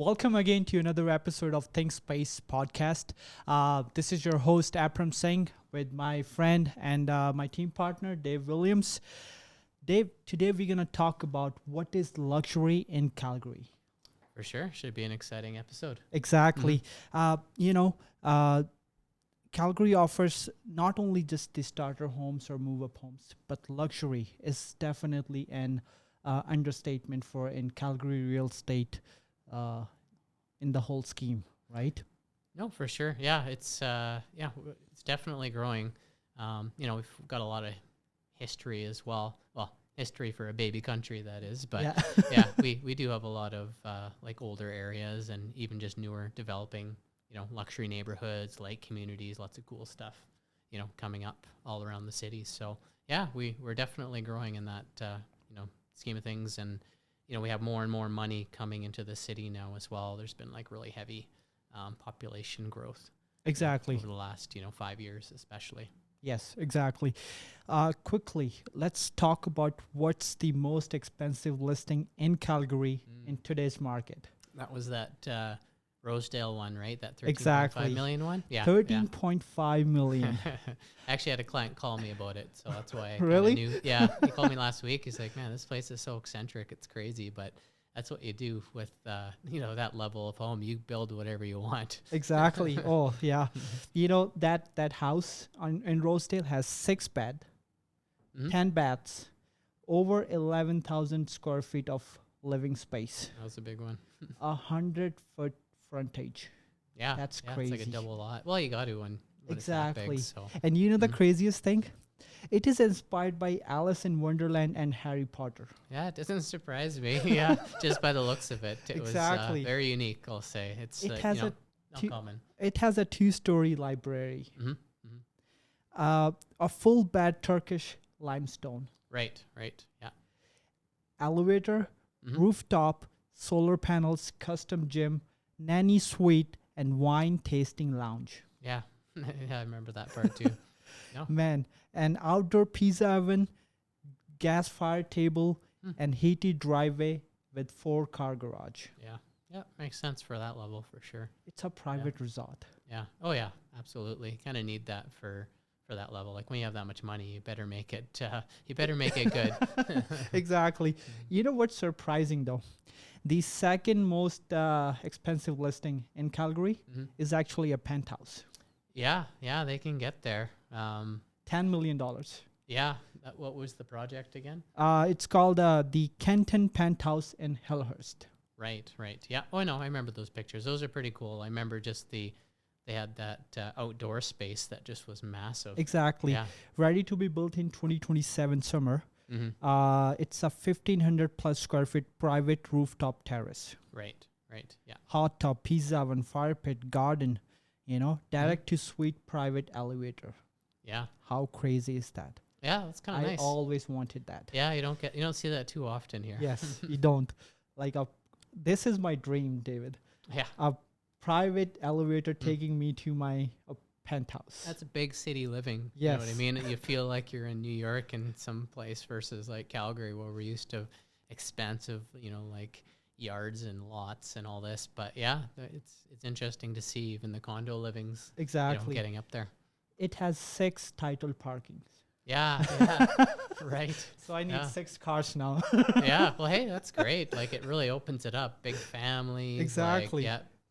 Welcome again to another episode of Think Space podcast. This is your host, Apram Singh, with my friend and my team partner, Dave Williams. Dave, today we're going to talk about what is luxury in Calgary. For sure. Should be an exciting episode. Exactly. Calgary offers not only just the starter homes or move-up homes, but luxury is definitely an understatement for in Calgary real estate in the whole scheme, right? No, for sure. Yeah, it's definitely growing. We've got a lot of history as well. Well, history for a baby country, that is. But we do have a lot of like older areas and even just newer developing, luxury neighborhoods, like communities, lots of cool stuff, coming up all around the city. So yeah, we're definitely growing in that, scheme of things. And we have more and more money coming into the city now as well. There's been like really heavy population growth. Exactly. Over the last, 5 years especially. Yes, exactly. Quickly, let's talk about what's the most expensive listing in Calgary in today's market. That was that Rosedale one, right? That 13.5 Exactly. million one? Yeah. 13.5 million. I actually had a client call me about it, so that's why I Really? knew. Yeah, he called me last week. He's like, man, this place is so eccentric. It's crazy, but that's what you do with, that level of home. You build whatever you want. Exactly. Oh, yeah. That house in Rosedale has 6 beds, 10 baths, over 11,000 square feet of living space. That was a big one. 100-foot frontage. Yeah. That's It's crazy. like a double lot. Well, you got to when Exactly. it's that big, so. And the craziest thing? It is inspired by Alice in Wonderland and Harry Potter. Yeah, it doesn't surprise me. Yeah, just by the looks of it. It Exactly. was very unique, I'll say. It's It has not common. It has a 2-story library. Mm-hmm. Mm-hmm. A full bed Turkish limestone. Right. Yeah. Elevator, rooftop, solar panels, custom gym, nanny suite, and wine tasting lounge. Yeah. Yeah, I remember that part too. No. Man, an outdoor pizza oven, gas fire table, and heated driveway with 4-car garage. Yeah, makes sense for that level for sure. It's a private resort. Yeah. Oh yeah, absolutely. Kind of need that for that level. Like when you have that much money, you better make it good. Exactly. You know what's surprising though? The second most expensive listing in Calgary is actually a penthouse. Yeah, they can get there. $10 million. Yeah. What was the project again? It's called the Kenton Penthouse in Hillhurst. Right. Yeah. Oh, no, I remember those pictures. Those are pretty cool. I remember just they had that outdoor space that just was massive. Exactly. Yeah. Ready to be built in 2027 summer. Mm-hmm. It's a 1,500 plus square feet private rooftop terrace. Right. Yeah. Hot tub, pizza oven, fire pit, garden, direct to suite private elevator. Yeah. How crazy is that? Yeah, that's kind of nice. I always wanted that. Yeah, you don't see that too often here. Yes, you don't. This is my dream, David. Yeah. A private elevator taking me to my penthouse. That's a big city living. Yes. You know what I mean? You feel like you're in New York and some place versus like Calgary where we're used to expansive, like yards and lots and all this. But yeah, it's interesting to see even the condo livings Exactly. getting up there. It has 6 titled parkings. Yeah. Right. So I need 6 cars now. Yeah. Well, hey, that's great. Like it really opens it up. Big families. Exactly.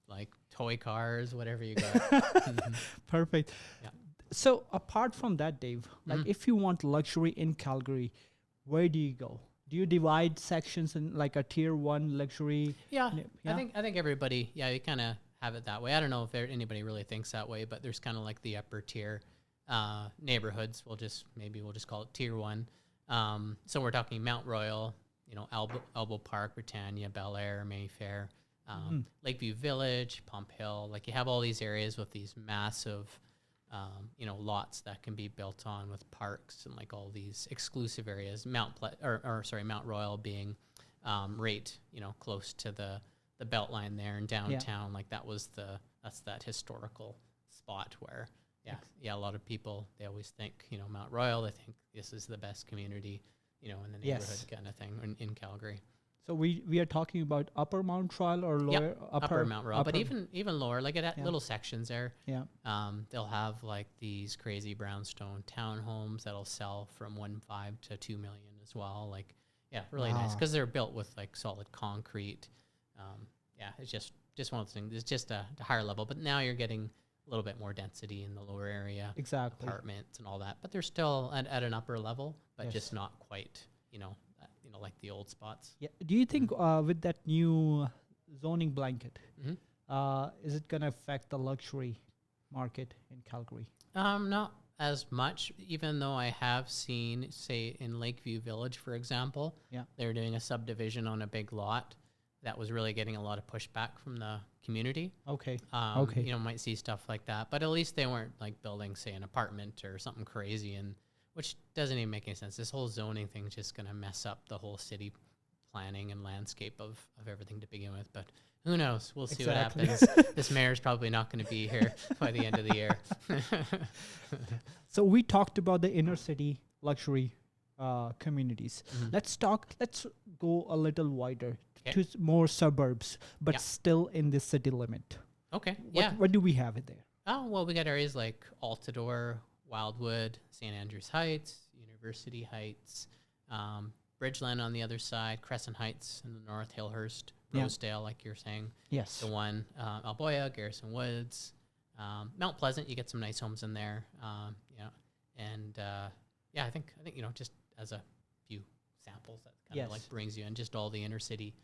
Like toy cars, whatever you got. Perfect. Yeah. So apart from that, Dave, like if you want luxury in Calgary, where do you go? Do you divide sections in like a tier 1 luxury? Yeah. I think everybody, you kind of have it that way. I don't know if anybody really thinks that way, but there's kind of like the upper tier neighborhoods. We'll just call it tier 1. So we're talking Mount Royal, Elbow Park, Britannia, Bel Air, Mayfair, Lakeview Village, Pump Hill. Like you have all these areas with these massive, lots that can be built on with parks and like all these exclusive areas. Mount Royal being right, close to the Beltline there in downtown. Like that's that historical spot where a lot of people, they always think, Mount Royal, they think this is the best community, in the neighborhood kind of thing in Calgary. So we are talking about Upper Mount Trial or Yep, lower upper Mount Royal, but upper- even lower, like at Yeah. little sections there. yeah. They'll have like these crazy brownstone townhomes that'll sell from 1.5 to 2 million as well. Like, yeah, really nice Wow. because they're built with like solid concrete. Yeah, it's just one of those things. It's just a higher level, but now you're getting a little bit more density in the lower area, Exactly. apartments and all that. But they're still at an upper level, but Yes. just not quite, like the old spots. Yeah. Do you think with that new zoning blanket, hmm is it going to affect the luxury market in Calgary? Not as much, even though I have seen, say, in Lakeview Village, for example, Yeah. they're doing a subdivision on a big lot that was really getting a lot of pushback from the community. Okay. Okay. Might see stuff like that, but at least they weren't like building, say, an apartment or something crazy, and which doesn't even make any sense. This whole zoning thing is just going to mess up the whole city planning and landscape of everything to begin with, but who knows? We'll see Exactly. what happens. This mayor's probably not going to be here by the end of the year. So we talked about the inner city luxury communities. Mhm. Let's go a little wider Okay. to more suburbs, but Yeah. still in the city limit. Okay. What do we have it there? Oh, well, we got areas like Altadore, Wildwood, St. Andrews Heights, University Heights, Bridgeland on the other side, Crescent Heights in the north, Hillhurst, Yeah. Rosedale, like you're saying, Yes. the one, Alboya, Garrison Woods, Mount Pleasant. You get some nice homes in there, and I think just as a few samples that kind of Yes. like brings you in just all the inner city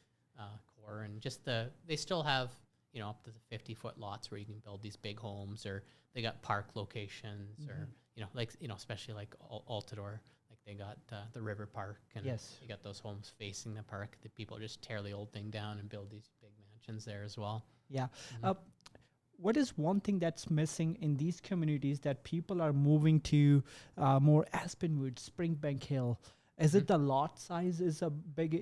core, and just they still have up to the 50-foot lots where you can build these big homes, or they got park locations, or especially like Altadore, like they got the river park, and Yes. you got those homes facing the park. The people just tear the old thing down and build these big mansions there as well. Yeah. Mhm. What is one thing that's missing in these communities that people are moving to more Aspenwood, Springbank Hill? Is it the lot size is a big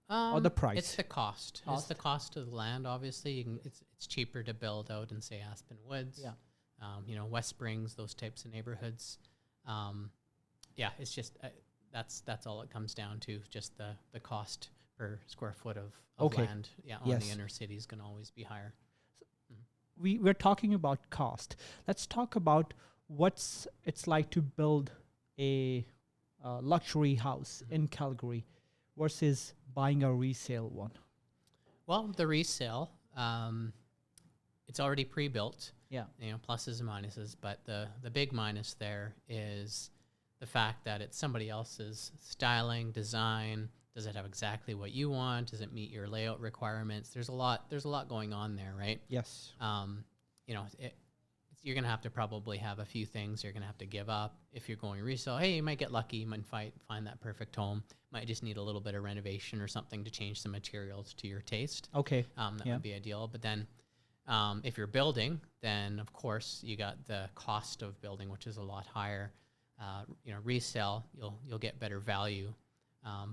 or the price? It's the cost. It's the cost of the land. Obviously, it's cheaper to build out in, say, Aspen Woods. Yeah. West Springs, those types of neighborhoods. It's just that's all it comes down to. Just the cost per square foot of Okay. land. Yeah, on Yes. the inner city is going to always be higher. We're talking about cost. Let's talk about it's like to build a luxury house in Calgary versus buying a resale one. Well, the resale, it's already pre-built. Yeah. Pluses and minuses, but the big minus there is the fact that it's somebody else's styling, design. Does it have exactly what you want? Does it meet your layout requirements? There's a lot going on there, right? Yes. You're gonna have to probably have a few things you're gonna have to give up if you're going resale. Hey, you might get lucky, you might find that perfect home. Might just need a little bit of renovation or something to change some materials to your taste. Okay. That Yeah. would be ideal. But then, if you're building, then of course you got the cost of building, which is a lot higher. Resale, you'll get better value,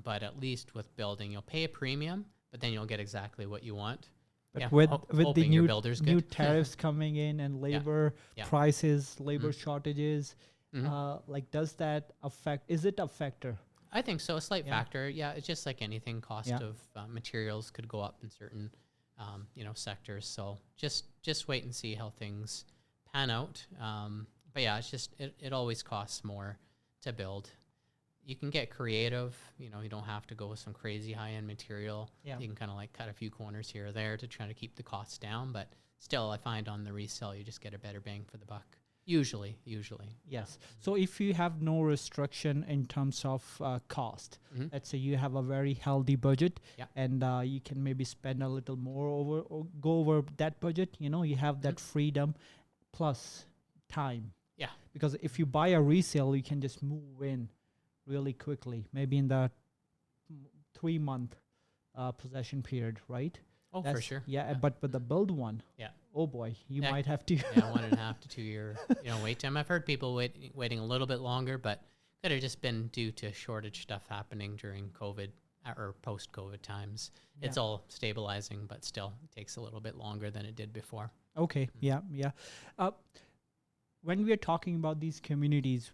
but at least with building, you'll pay a premium, but then you'll get exactly what you want. But Yeah, with the hoping your new builder's new good. tariffs coming in and labor Yeah. prices, labor Mhm. shortages, Mhm. does that affect? Is it a factor? I think so. A slight Yeah. factor. Yeah, it's just like anything. Cost Yeah. of materials could go up in certain, sectors. So just wait and see how things pan out. But yeah, it's just it always costs more to build. You can get creative. You don't have to go with some crazy high-end material. Yeah. You can kind of like cut a few corners here or there to try to keep the costs down. But still, I find on the resale, you just get a better bang for the buck. Usually. Yes. So if you have no restriction in terms of cost, Mhm. let's say you have a very healthy budget, Yeah. and you can maybe spend a little more or go over that budget. You have that freedom, plus time. Yeah. Because if you buy a resale, you can just move in really quickly, maybe in the 3-month possession period, right? Oh, for sure. Yeah, but the build one, Yeah. oh boy, you Yeah. might have to. Yeah, 1.5 to 2 year wait time. I've heard people waiting a little bit longer, but could have just been due to shortage stuff happening during COVID or post-COVID times. It's Yeah. all stabilizing, but still it takes a little bit longer than it did before. Okay, yeah. When we are talking about these communities,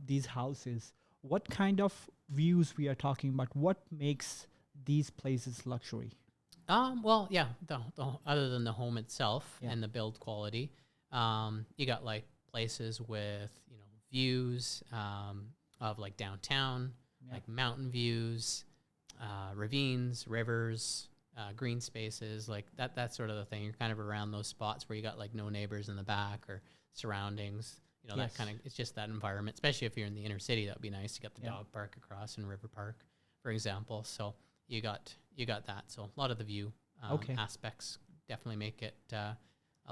these houses, what kind of views we are talking about? What makes these places luxury? Well, yeah, other than the home itself Yeah. and the build quality, you got like places with, views of like downtown, Yeah. like mountain views, ravines, rivers, green spaces, like that sort of the thing. You're kind of around those spots where you got like no neighbors in the back or surroundings. That Yes. kind of, it's just that environment, especially if you're in the inner city. That would be nice. You got the Yeah. dog park across and river park, for example. So you got that. So a lot of the view Okay. aspects definitely make it a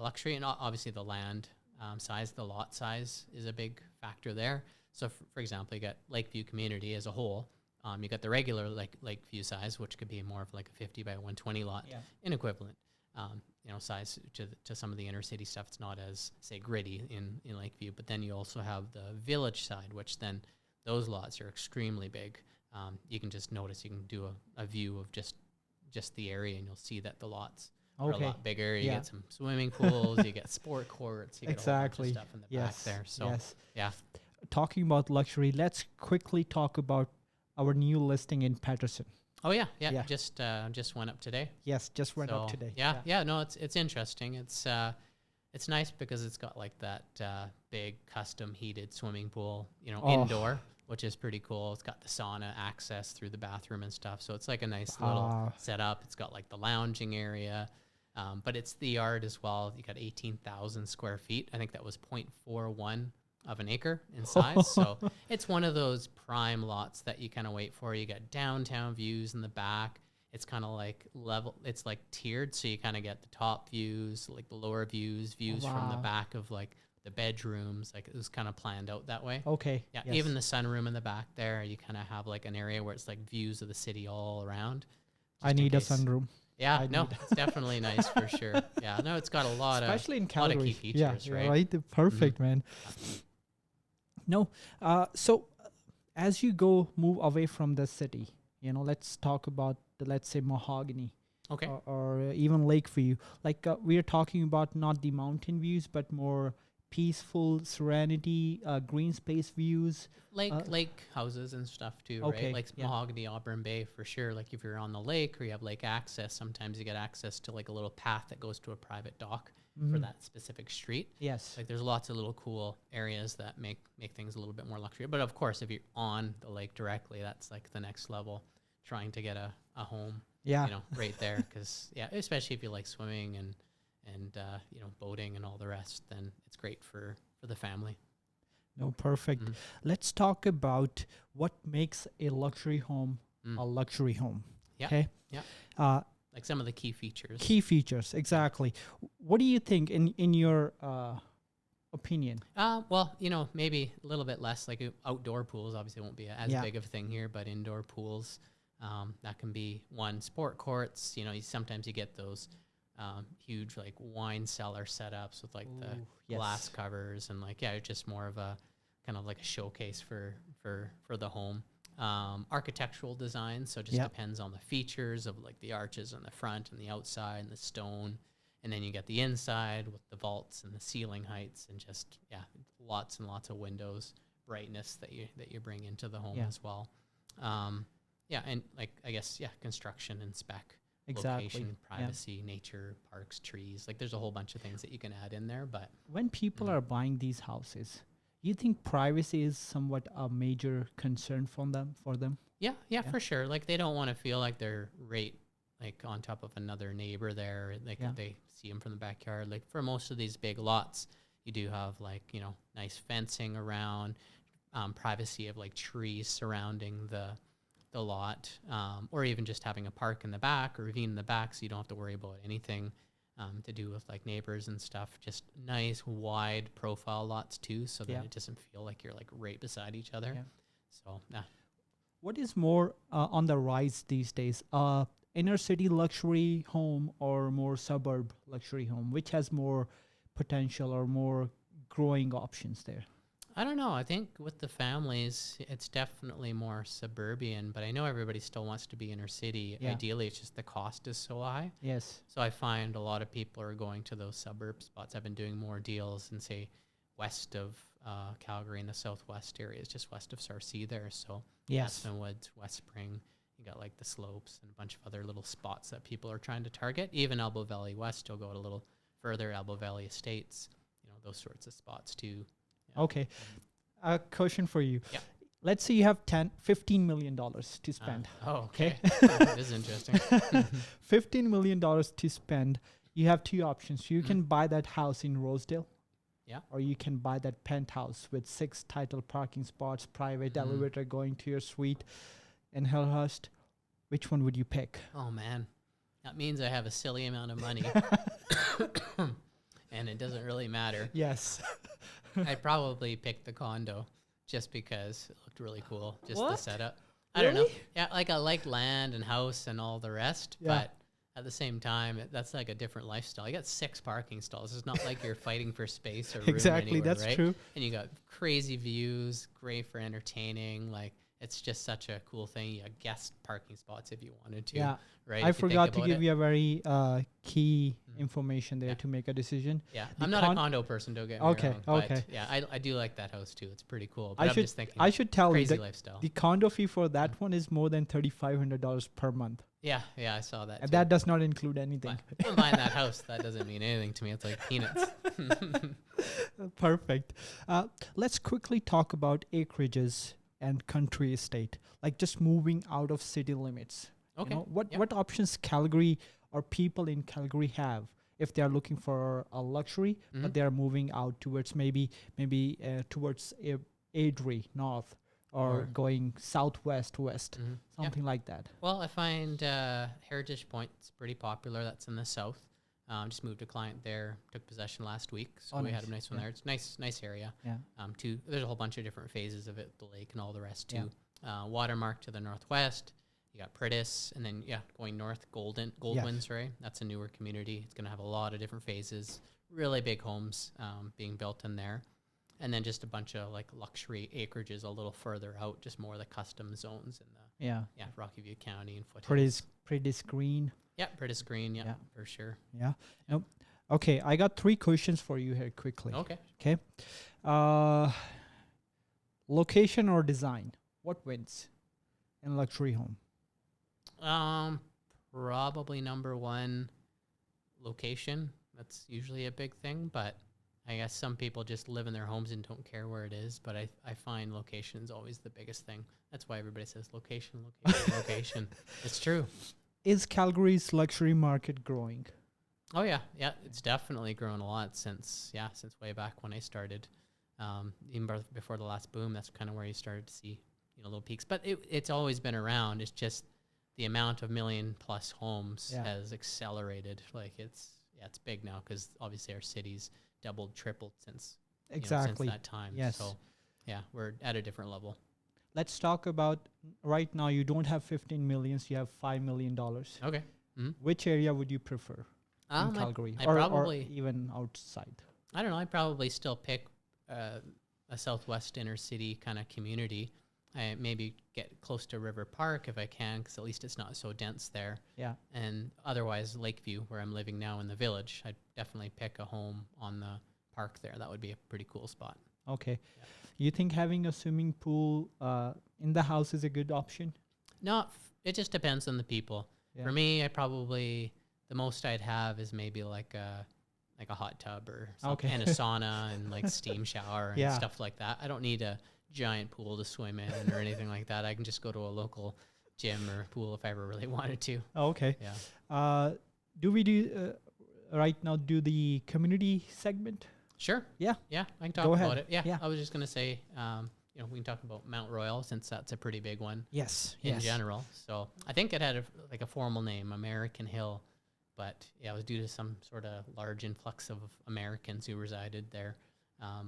luxury, and obviously the land size, the lot size is a big factor there. So for example, you got Lakeview community as a whole. You got the regular Lakeview size, which could be more of like a 50 by 120 lot, Yeah. in equivalent size to some of the inner city stuff. It's not as, say, gritty in Lakeview, but then you also have the village side, which then those lots are extremely big. You can just notice, you can do a view of just the area, and you'll see that the lots are a Okay. lot bigger. You Yeah. get some swimming pools, you get sport courts, you get a whole bunch Exactly. of stuff in the Yes. back there. So Yes. yeah. Talking about luxury, let's quickly talk about our new listing in Patterson. Oh yeah. Yeah. Just went up today. Yes, just went up So, today. Yeah. No, it's interesting. It's nice because it's got like that big custom heated swimming pool, Oh. indoor, which is pretty cool. It's got the sauna access through the bathroom and stuff. So it's like a nice little setup. It's got like the lounging area, but it's the yard as well. You got 18,000 square feet. I think that was 0.41 of an acre in size. So it's one of those prime lots that you kind of wait for. You got downtown views in the back. It's kind of like level. It's like tiered. So you kind of get the top views, like the lower views from the Wow. back of like the bedrooms. Like it was kind of planned out that way. Okay. Yeah, yes. even the sunroom in the back there, you kind of have like an area where it's like views of the city all around. I just in need a case. sunroom. Yeah, I no, need- it's definitely nice for sure. Yeah, no, it's got a lot Especially in lot Calgary. of key features, yeah, right? Mm-hmm. right. Perfect, man. No, so as you move away from the city, let's talk about let's say Mahogany Okay. or even Lakeview. Like we are talking about not the mountain views, but more peaceful serenity, green space views. Lake houses and stuff too, Okay, right? Like yeah. Mahogany, Auburn Bay for sure. Like if you're on the lake or you have lake access, sometimes you get access to like a little path that goes to a private dock for Mhm. that specific street. Yes. Like there's lots of little cool areas that make things a little bit more luxury. But of course, if you're on the lake directly, that's like the next level. Trying to get a home, Yeah. right there, because especially if you like swimming and boating and all the rest, then it's great for the family. No, perfect. Mhm. Let's talk about what makes a luxury home Mm. a luxury home. Yeah, Okay. yeah. Uh, Like some of the key features. key features, exactly. What do you think in your opinion? Well, maybe a little bit less like outdoor pools. Obviously, won't be as Yeah. big of a thing here, but indoor pools, that can be one. Sport courts, sometimes you get those huge like wine cellar setups with like the Ooh, yes. glass covers and like it's just more of a kind of like a showcase for the home. Architectural design, so it just Yep. depends on the features of like the arches in the front and the outside and the stone. And then you get the inside with the vaults and the ceiling heights and just lots and lots of windows, brightness that you bring into the home Yeah. as well. And like I guess construction and spec, Exactly. location, Yeah. privacy, nature, parks, trees. Like there's a whole bunch of things that you can add in there. But When people Mhm. are buying these houses, you think privacy is somewhat a major concern for them? yeah, for sure. Like they don't want to feel like they're right like on top of another neighbor there. Like Yeah. they see them from the backyard. Like for most of these big lots, you do have like nice fencing around, privacy of like trees surrounding the lot, or even just having a park in the back or ravine in the back, so you don't have to worry about anything to do with like neighbors and stuff. Just nice wide profile lots too, so that Yeah. it doesn't feel like you're like right beside each other. Yeah. So What is more on the rise these days? Inner city luxury home or more suburb luxury home? Which has more potential or more growing options there? I don't know. I think with the families, it's definitely more suburban, but I know everybody still wants to be inner city. Yeah. Ideally, it's just the cost is so high. Yes. So I find a lot of people are going to those suburb spots. I've been doing more deals in, say, west of Calgary in the southwest areas, just west of Sarcee there. So Yes. Aspen Woods, West Spring, you got like the slopes and a bunch of other little spots that people are trying to target. Even Elbow Valley West, you'll go a little further, Elbow Valley Estates, those sorts of spots too. Yeah. Okay. A question for you. Yeah. Let's say you have $15 million to spend. Okay. That is interesting. $15 million to spend. You have two options. You can buy that house in Rosedale. Yeah. Or you can buy that penthouse with 6 title parking spots, private elevator going to your suite in Hillhurst. Which one would you pick? Oh, man. That means I have a silly amount of money. And it doesn't really matter. Yes. I'd probably pick the condo just because it looked really cool. Just the What? setup. I don't know. Really? Yeah, like I like land and house and all the rest, Yeah. but at the same time, that's like a different lifestyle. You got 6 parking stalls. It's not like you're fighting for space or room Exactly, anywhere, that's right? true. And you got crazy views, great for entertaining. Like it's just such a cool thing. You got guest parking spots if you wanted to. Yeah. Right. I if you think forgot to about give it. you a very key information there Yeah. to make a decision. Yeah, The I'm not a condo person. Don't get me Okay, wrong. But okay. yeah, I do like that house too. It's pretty cool. I But I'm should just thinking. I should tell you crazy that lifestyle. the condo fee for that one is more than $3,500 per month. Yeah, I saw that. And too. that does not include anything. I'm buying that house. That doesn't mean anything to me. It's like peanuts. Perfect. Let's quickly talk about acreages and country estate, like just moving out of city limits. Okay. You know, what Yep. what options Calgary or people in Calgary have if they are looking for a luxury, but they are moving out towards maybe towards Adri north or Or- going southwest west, Mhm. Yeah. something like that. Well, I find Heritage Point's pretty popular. That's in the south. Just moved a client there. Took possession last week, so Oh, we had nice. a nice one Yeah. there. It's nice area. Yeah. There's a whole bunch of different phases of it, the lake and all the rest too. Watermark to the northwest. You got Pritis, and then going north, Goldwyn, sorry. That's a newer community. It's gonna have a lot of different phases. Really big homes being built in there. And then just a bunch of like luxury acreages a little further out, just more of the custom zones in the Yeah. Rocky View County and Foothills. Pretty screen. Yeah, Pritis Green, Yeah. for sure. Yeah. Nope. Okay, I got 3 questions for you here quickly. Okay. Okay. Location or design? What wins in luxury home? Probably number 1, location. That's usually a big thing, but I guess some people just live in their homes and don't care where it is. But I find location is always the biggest thing. That's why everybody says location, location. It's true. Is Calgary's luxury market growing? Oh yeah, it's definitely grown a lot since way back when I started. Even before the last boom, that's kind of where you started to see little peaks. But it's always been around. It's just the amount of million-plus homes has accelerated. Like it's big now because obviously our city's doubled, tripled since Exactly. since that time. Yes. So yeah, we're at a different level. Let's talk about right now. You don't have 15 millions. You have $5 million. Okay. Mm-hmm. Which area would you prefer in Calgary, I or probably even outside? I don't know. I'd probably still pick a southwest inner city kind of community. I maybe get close to River Park if I can, because at least it's not so dense there. Yeah. And otherwise, Lakeview, where I'm living now in the village, I'd definitely pick a home on the park there. That would be a pretty cool spot. Okay. You think having a swimming pool in the house is a good option? No, it just depends on the people. Yeah. For me, the most I'd have is maybe like a hot tub or something, and a sauna and like steam shower and stuff like that. I don't need a giant pool to swim in or anything like that. I can just go to a local gym or pool if I ever really wanted to. Oh, okay. Yeah. Do we do right now do the segment? Sure. Yeah. Yeah, I can talk Go about ahead. it. Yeah. Yeah. I was just gonna say, we can talk about Mount Royal since that's a pretty big one Yes. in general. So I think it had a formal name, American Hill, but it was due to some sort of large influx of Americans who resided there.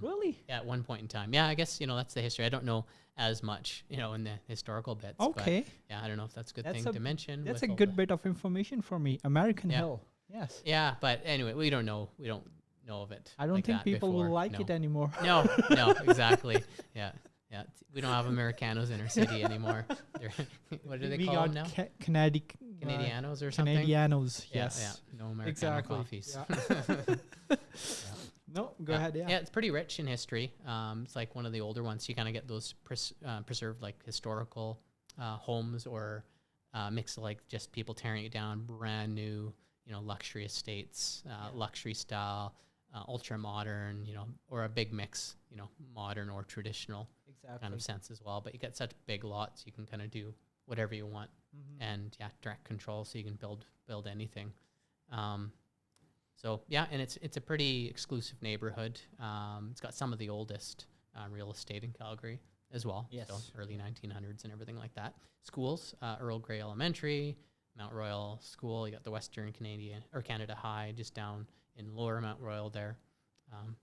Really? At one point in time. Yeah, I guess, that's the history. I don't know as much, in the historical bits. Okay. But yeah, I don't know if that's a good That's thing to mention. That's with a all good the- bit of information for me. American Yeah. Hill. Yes. Yeah, but anyway, we don't know of it. I don't like think that people will before. like No. it anymore. No, exactly. Yeah. We don't have Americanos in our city anymore. What do they we call got them now? Canadianos or something? Canadianos, Yeah, yes. yeah. No Americano Exactly. coffees. Yeah. No, go ahead. Yeah. Yeah, it's pretty rich in history. It's like one of the older ones. You kind of get those preserved like historical homes or mix of like just people tearing it down, brand new, luxury estates, luxury style, ultra modern, or a big mix, modern or traditional kind of sense as well. But you get such big lots, you can kind of do whatever you want, and direct control, so you can build anything. So yeah, and it's a pretty exclusive neighborhood. It's got some of the oldest real estate in Calgary as well. Yes. So early 1900s and everything like that. Schools, Earl Grey Elementary, Mount Royal School. You got the Western Canada High just down in Lower Mount Royal there.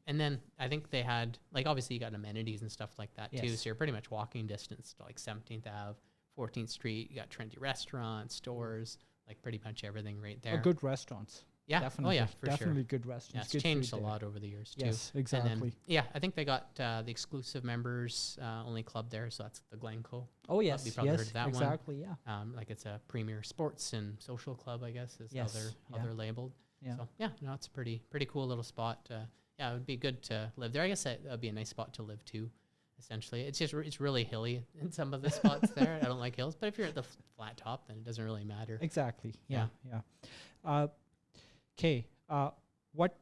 And then I think they had, like, obviously you got amenities and stuff like that too. So you're pretty much walking distance to like 17th Ave, 14th Street. You got trendy restaurants, stores, like pretty much everything right there. Good restaurants. Yeah. Definitely. Oh yeah, for definitely sure. good restaurants. Yeah, it's good changed food a there. lot over the years too. Yes, exactly. And then, I think they got the exclusive members only club there, so that's the Glencoe. Oh yes, You probably heard of that one. exactly. Yeah. Like it's a premier sports and social club, I guess, is Yes, how they're labeled. Yeah. So it's a pretty cool little spot. It would be good to live there. I guess that would be a nice spot to live too. Essentially, it's just it's really hilly in some of the spots there. I don't like hills, but if you're at the flat top, then it doesn't really matter. Exactly. Yeah. Okay. What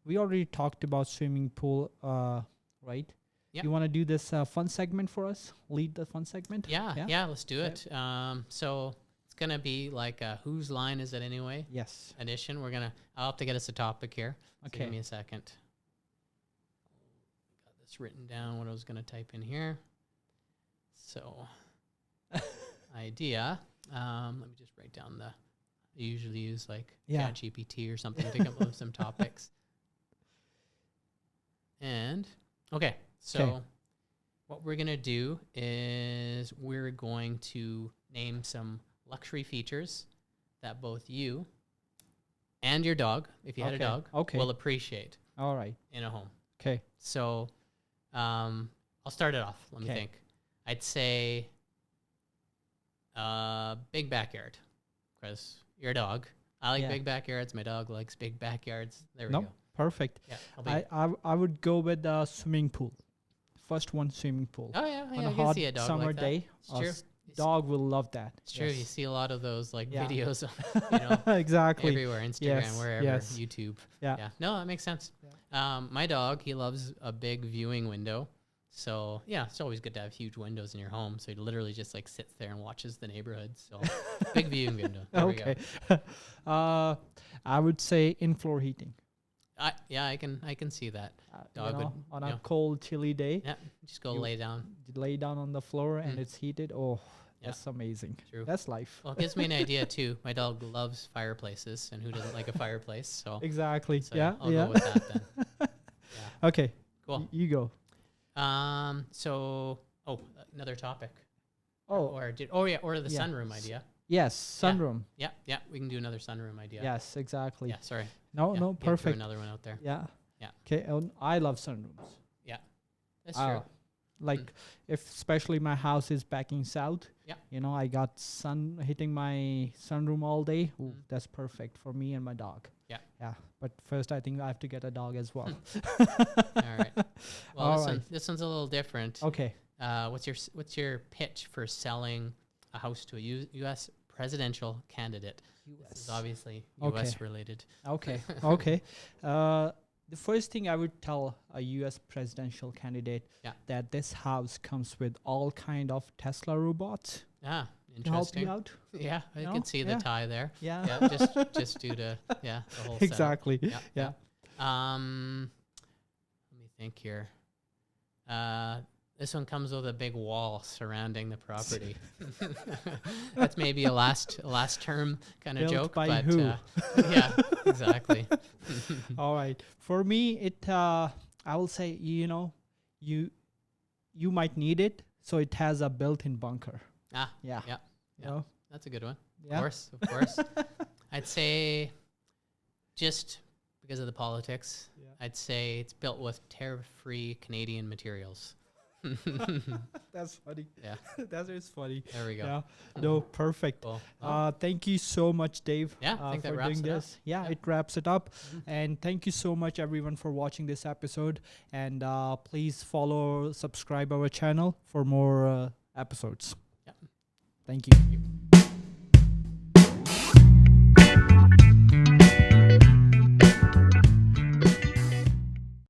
we already talked about swimming pool, right? Yeah. You want to do this fun segment for us? Lead the fun segment? Yeah. Let's do it. So it's gonna be like a whose line is it anyway? Yes. Edition. I'll have to get us a topic here. So Okay. give me a second. Got this written down. What I was gonna type in here. So idea. Let me just write down I usually use like ChatGPT or something to come up with some topics. And okay, so what we're gonna do is we're going to name some luxury features that both you and your dog, if you had a dog, will appreciate. All right. In a home. Okay. So I'll start it off. Let me think. I'd say big backyard, because you're a dog. I like big backyards. My dog likes big backyards. There we go. Perfect. Yeah, I would go with the swimming pool. First one, swimming pool. Oh yeah, On I a can hot see a dog summer like that. day, It's true. Dog will love that. It's true. You see a lot of those like videos, Exactly. everywhere, Instagram, wherever, yes. YouTube. Yeah. No, that makes sense. My dog, he loves a big viewing window. So it's always good to have huge windows in your home. So he literally just like sits there and watches the neighborhood. So big viewing window. There we go. I would say in-floor heating. I can see that. Dog would, on a cold, chilly day. Yeah, just go lay down. Lay down on the floor and it's heated. Oh, that's amazing. True. That's life. Well, it gives me an idea too. My dog loves fireplaces, and who doesn't like a fireplace? So exactly. So I'll go with that then. Okay. Cool. You go. So another topic. Oh. Or the sunroom idea. Yes, sunroom. Yeah, we can do another sunroom idea. Yes, exactly. Yeah, sorry. No, perfect. Another one out there. Yeah. Yeah. Okay, I love sunrooms. Yeah, that's true. Like if especially my house is backing south. Yeah. I got sun hitting my sunroom all day. Ooh, that's perfect for me and my dog. Yeah. Yeah. But first, I think I have to get a dog as well. All right. Well, this one's a little different. Okay. What's your pitch for selling a house to a U.S. presidential candidate? This is obviously U.S. related. Okay. The first thing I would tell a U.S. presidential candidate that this house comes with all kind of Tesla robots. Interesting. To help you out. Yeah, I can see the tie there. Yeah. Just due to the whole exactly. setup. Yeah. Let me think here. This one comes with a big wall surrounding the property. That's maybe a last term kind of joke, by but who? Yeah, exactly. All right. For me, I will say you might need it, so it has a built-in bunker. Yeah. That's a good one. Yeah. Of course. I'd say, just because of the politics, I'd say it's built with tariff-free Canadian materials. That's funny. Yeah. That is funny. There we go. Yeah. No, perfect. Cool. Thank you so much, Dave. Yeah, I think that for wraps doing it this. up. Yeah, it wraps it up. And thank you so much, everyone, for watching this episode. And please subscribe our channel for more episodes. Yeah. Thank you.